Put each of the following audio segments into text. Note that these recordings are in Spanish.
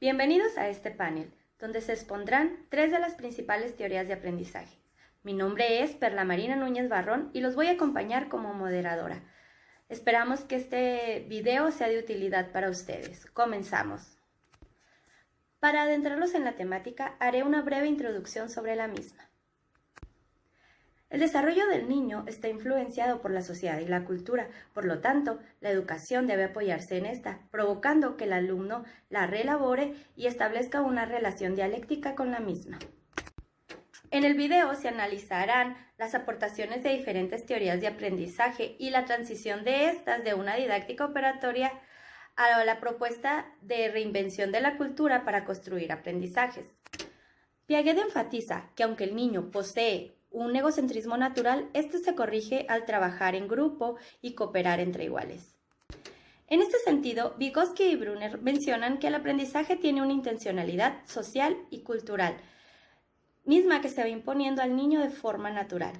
Bienvenidos a este panel, donde se expondrán 3 de las principales teorías de aprendizaje. Mi nombre es Perla Marina Núñez Barrón y los voy a acompañar como moderadora. Esperamos que este video sea de utilidad para ustedes. Comenzamos. Para adentrarlos en la temática, haré una breve introducción sobre la misma. El desarrollo del niño está influenciado por la sociedad y la cultura, por lo tanto, la educación debe apoyarse en esta, provocando que el alumno la reelabore y establezca una relación dialéctica con la misma. En el video se analizarán las aportaciones de diferentes teorías de aprendizaje y la transición de estas de una didáctica operatoria a la propuesta de reinvención de la cultura para construir aprendizajes. Piaget enfatiza que aunque el niño posee un egocentrismo natural, este se corrige al trabajar en grupo y cooperar entre iguales. En este sentido, Vygotsky y Brunner mencionan que el aprendizaje tiene una intencionalidad social y cultural, misma que se va imponiendo al niño de forma natural.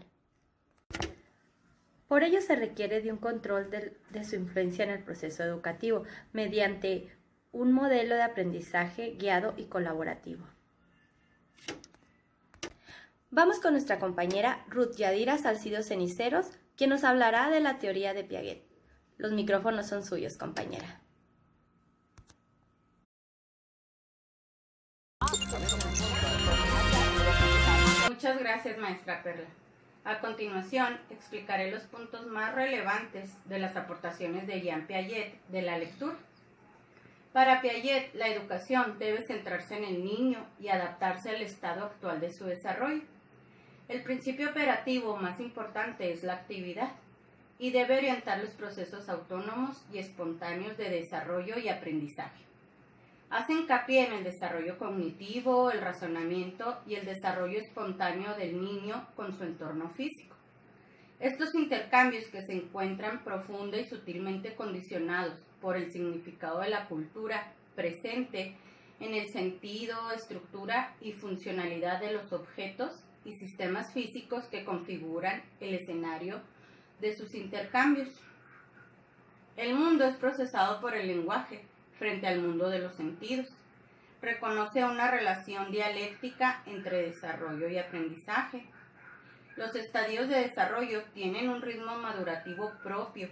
Por ello se requiere de un control de su influencia en el proceso educativo, mediante un modelo de aprendizaje guiado y colaborativo. Vamos con nuestra compañera Ruth Yadira Salcido Ceniceros, quien nos hablará de la teoría de Piaget. Los micrófonos son suyos, compañera. Muchas gracias, maestra Perla. A continuación, explicaré los puntos más relevantes de las aportaciones de Jean Piaget de la lectura. Para Piaget, la educación debe centrarse en el niño y adaptarse al estado actual de su desarrollo. El principio operativo más importante es la actividad y debe orientar los procesos autónomos y espontáneos de desarrollo y aprendizaje. Hace hincapié en el desarrollo cognitivo, el razonamiento y el desarrollo espontáneo del niño con su entorno físico. Estos intercambios que se encuentran profunda y sutilmente condicionados por el significado de la cultura presente en el sentido, estructura y funcionalidad de los objetos y sistemas físicos que configuran el escenario de sus intercambios. El mundo es procesado por el lenguaje frente al mundo de los sentidos. Reconoce una relación dialéctica entre desarrollo y aprendizaje. Los estadios de desarrollo tienen un ritmo madurativo propio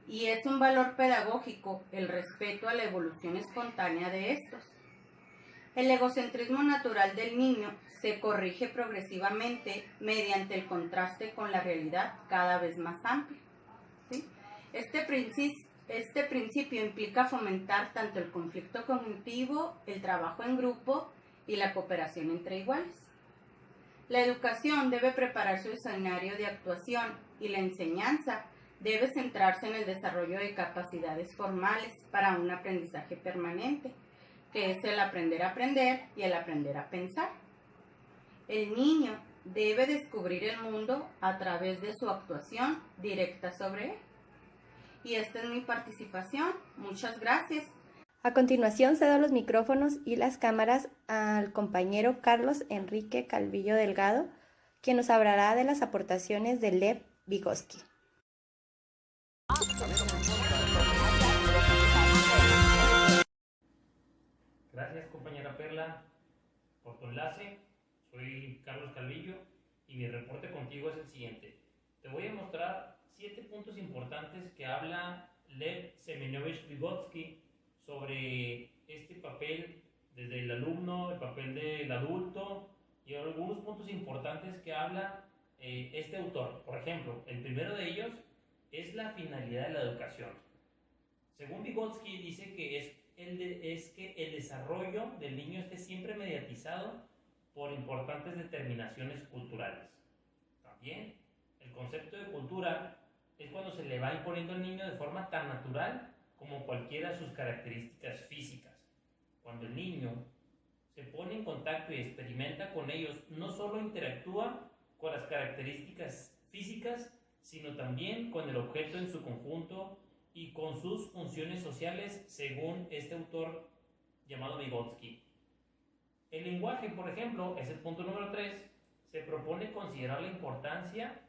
y es un valor pedagógico el respeto a la evolución espontánea de estos. El egocentrismo natural del niño se corrige progresivamente mediante el contraste con la realidad cada vez más amplia. ¿Sí? Este principio implica fomentar tanto el conflicto cognitivo, el trabajo en grupo y la cooperación entre iguales. La educación debe preparar su escenario de actuación y la enseñanza debe centrarse en el desarrollo de capacidades formales para un aprendizaje permanente, que es el aprender a aprender y el aprender a pensar. El niño debe descubrir el mundo a través de su actuación directa sobre él. Y esta es mi participación. Muchas gracias. A continuación cedo los micrófonos y las cámaras al compañero Carlos Enrique Calvillo Delgado, quien nos hablará de las aportaciones de Lev Vygotsky. Gracias, compañera Perla, por tu enlace. Soy Carlos Calvillo y mi reporte contigo es el siguiente. Te voy a mostrar 7 puntos importantes que habla Lev Semenovich Vygotsky sobre este papel desde el alumno, el papel del adulto y algunos puntos importantes que habla este autor. Por ejemplo, el primero de ellos es la finalidad de la educación. Según Vygotsky, dice que es que el desarrollo del niño esté siempre mediatizado por importantes determinaciones culturales. También el concepto de cultura es cuando se le va imponiendo al niño de forma tan natural como cualquiera de sus características físicas. Cuando el niño se pone en contacto y experimenta con ellos, no solo interactúa con las características físicas, sino también con el objeto en su conjunto y con sus funciones sociales, según este autor llamado Vygotsky. El lenguaje, por ejemplo, es el punto número 3. Se propone considerar la importancia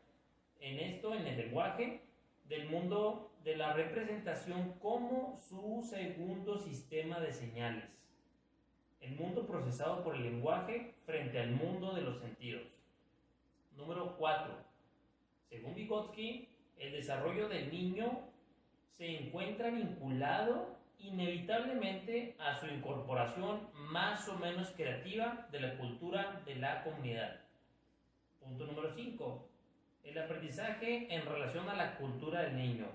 en el lenguaje, del mundo de la representación como su segundo sistema de señales. el mundo procesado por el lenguaje frente al mundo de los sentidos. Número 4. Según Vygotsky, el desarrollo del niño se encuentra vinculado inevitablemente a su incorporación más o menos creativa de la cultura de la comunidad. Punto número 5. El aprendizaje en relación a la cultura del niño.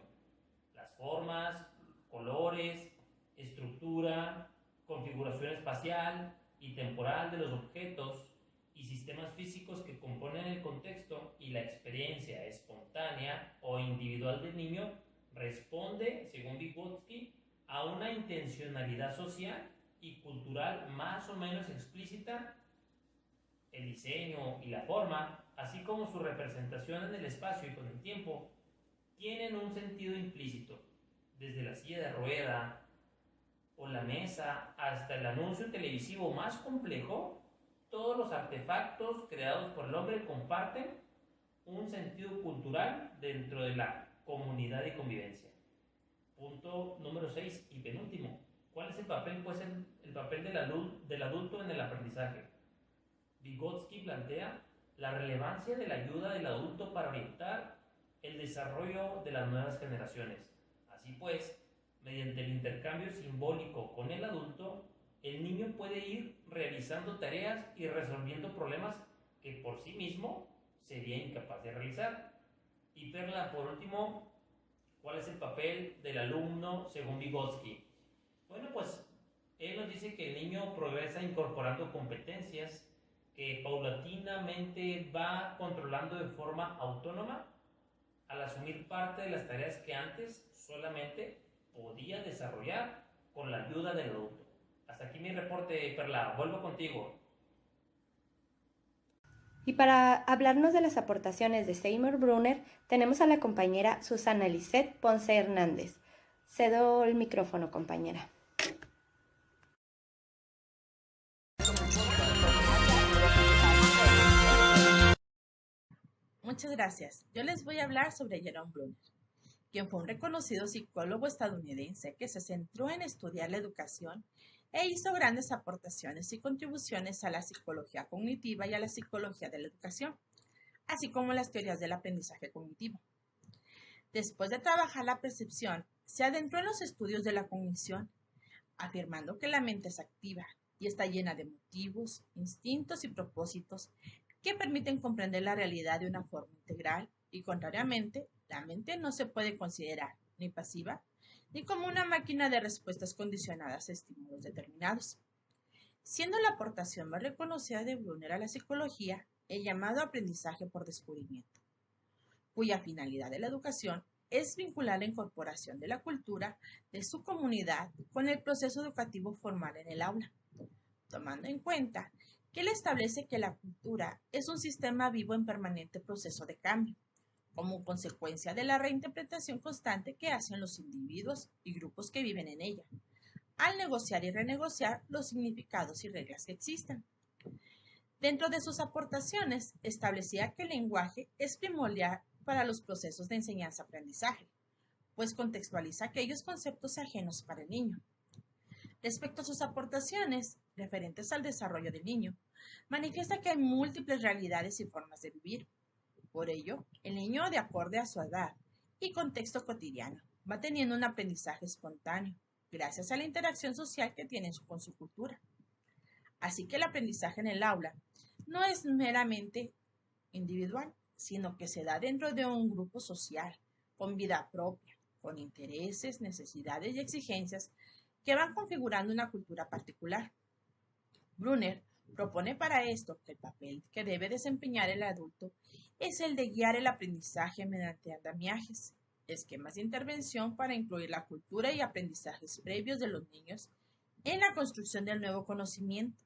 Las formas, colores, estructura, configuración espacial y temporal de los objetos y sistemas físicos que componen el contexto y la experiencia espontánea o individual del niño responde, según Vygotsky, a una intencionalidad social y cultural más o menos explícita. El diseño y la forma, así como su representación en el espacio y con el tiempo, tienen un sentido implícito, desde la silla de rueda o la mesa hasta el anuncio televisivo más complejo. Todos los artefactos creados por el hombre comparten un sentido cultural dentro de la comunidad y convivencia. Punto número 6 y penúltimo. ¿Cuál es el papel? Pues el papel del adulto en el aprendizaje. Vygotsky plantea la relevancia de la ayuda del adulto para orientar el desarrollo de las nuevas generaciones. Así pues, mediante el intercambio simbólico con el adulto, el niño puede ir realizando tareas y resolviendo problemas que por sí mismo sería incapaz de realizar. Y Perla, por último, ¿cuál es el papel del alumno según Vygotsky? Bueno, pues él nos dice que el niño progresa incorporando competencias que paulatinamente va controlando de forma autónoma al asumir parte de las tareas que antes solamente podía desarrollar con la ayuda del adulto. Hasta aquí mi reporte, Perla. Vuelvo contigo. Y para hablarnos de las aportaciones de Seymour Brunner, tenemos a la compañera Susana Lisette Ponce Hernández. Cedo el micrófono, compañera. Muchas gracias. Yo les voy a hablar sobre Jerome Brunner, quien fue un reconocido psicólogo estadounidense que se centró en estudiar la educación e hizo grandes aportaciones y contribuciones a la psicología cognitiva y a la psicología de la educación, así como las teorías del aprendizaje cognitivo. Después de trabajar la percepción, se adentró en los estudios de la cognición, afirmando que la mente es activa y está llena de motivos, instintos y propósitos que permiten comprender la realidad de una forma integral y, contrariamente, la mente no se puede considerar ni pasiva ni como una máquina de respuestas condicionadas a estímulos determinados. Siendo la aportación más reconocida de Brunner a la psicología el llamado aprendizaje por descubrimiento, cuya finalidad de la educación es vincular la incorporación de la cultura de su comunidad con el proceso educativo formal en el aula, tomando en cuenta que él establece que la cultura es un sistema vivo en permanente proceso de cambio, como consecuencia de la reinterpretación constante que hacen los individuos y grupos que viven en ella, al negociar y renegociar los significados y reglas que existen. Dentro de sus aportaciones, establecía que el lenguaje es primordial para los procesos de enseñanza-aprendizaje, pues contextualiza aquellos conceptos ajenos para el niño. Respecto a sus aportaciones referentes al desarrollo del niño, manifiesta que hay múltiples realidades y formas de vivir. Por ello, el niño, de acuerdo a su edad y contexto cotidiano, va teniendo un aprendizaje espontáneo, gracias a la interacción social que tiene con su cultura. Así que el aprendizaje en el aula no es meramente individual, sino que se da dentro de un grupo social, con vida propia, con intereses, necesidades y exigencias que van configurando una cultura particular. Brunner propone para esto que el papel que debe desempeñar el adulto es el de guiar el aprendizaje mediante andamiajes, esquemas de intervención para incluir la cultura y aprendizajes previos de los niños en la construcción del nuevo conocimiento,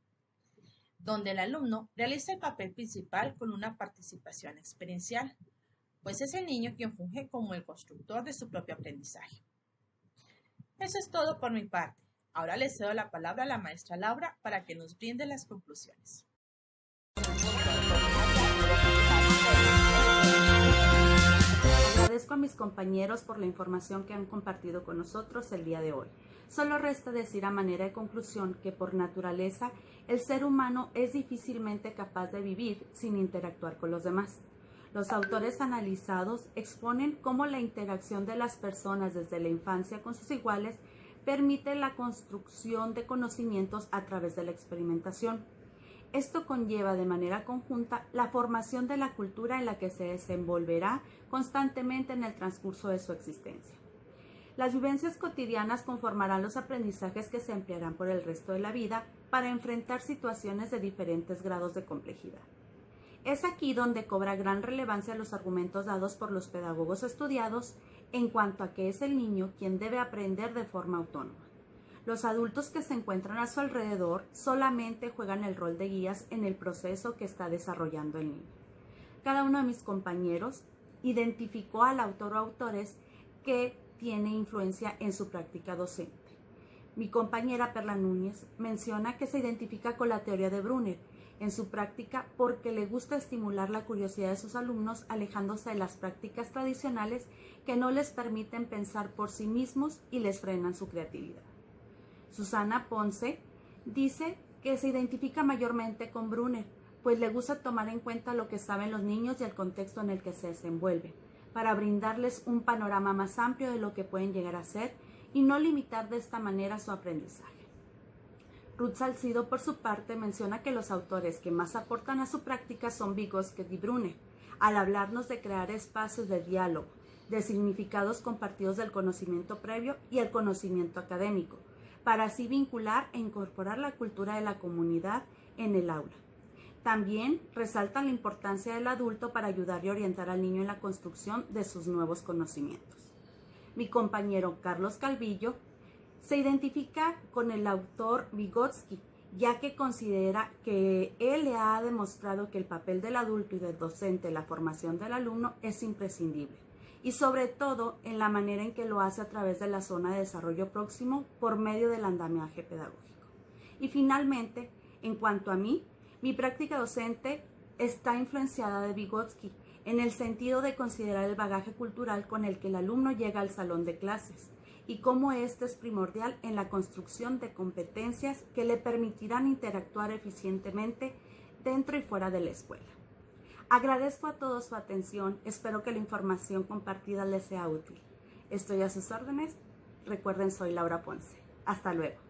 donde el alumno realiza el papel principal con una participación experiencial, pues es el niño quien funge como el constructor de su propio aprendizaje. Eso es todo por mi parte. Ahora le cedo la palabra a la maestra Laura para que nos brinde las conclusiones. Agradezco a mis compañeros por la información que han compartido con nosotros el día de hoy. Solo resta decir a manera de conclusión que por naturaleza el ser humano es difícilmente capaz de vivir sin interactuar con los demás. Los autores analizados exponen cómo la interacción de las personas desde la infancia con sus iguales permite la construcción de conocimientos a través de la experimentación. Esto conlleva de manera conjunta la formación de la cultura en la que se desenvolverá constantemente en el transcurso de su existencia. Las vivencias cotidianas conformarán los aprendizajes que se emplearán por el resto de la vida para enfrentar situaciones de diferentes grados de complejidad. Es aquí donde cobra gran relevancia los argumentos dados por los pedagogos estudiados en cuanto a que es el niño quien debe aprender de forma autónoma. Los adultos que se encuentran a su alrededor solamente juegan el rol de guías en el proceso que está desarrollando el niño. Cada uno de mis compañeros identificó al autor o autores que tiene influencia en su práctica docente. Mi compañera Perla Núñez menciona que se identifica con la teoría de Brunner en su práctica porque le gusta estimular la curiosidad de sus alumnos alejándose de las prácticas tradicionales que no les permiten pensar por sí mismos y les frenan su creatividad. Susana Ponce dice que se identifica mayormente con Brunner, pues le gusta tomar en cuenta lo que saben los niños y el contexto en el que se desenvuelven, para brindarles un panorama más amplio de lo que pueden llegar a ser y no limitar de esta manera su aprendizaje. Ruth Salcido, por su parte, menciona que los autores que más aportan a su práctica son Vygotsky y Brunner, al hablarnos de crear espacios de diálogo, de significados compartidos del conocimiento previo y el conocimiento académico, para así vincular e incorporar la cultura de la comunidad en el aula. También resaltan la importancia del adulto para ayudar y orientar al niño en la construcción de sus nuevos conocimientos. Mi compañero Carlos Calvillo se identifica con el autor Vygotsky, ya que considera que él le ha demostrado que el papel del adulto y del docente en la formación del alumno es imprescindible, y sobre todo en la manera en que lo hace a través de la zona de desarrollo próximo por medio del andamiaje pedagógico. Y finalmente, en cuanto a mí, mi práctica docente está influenciada de Vygotsky en el sentido de considerar el bagaje cultural con el que el alumno llega al salón de clases y cómo este es primordial en la construcción de competencias que le permitirán interactuar eficientemente dentro y fuera de la escuela. Agradezco a todos su atención, espero que la información compartida les sea útil. Estoy a sus órdenes, recuerden, soy Laura Ponce. Hasta luego.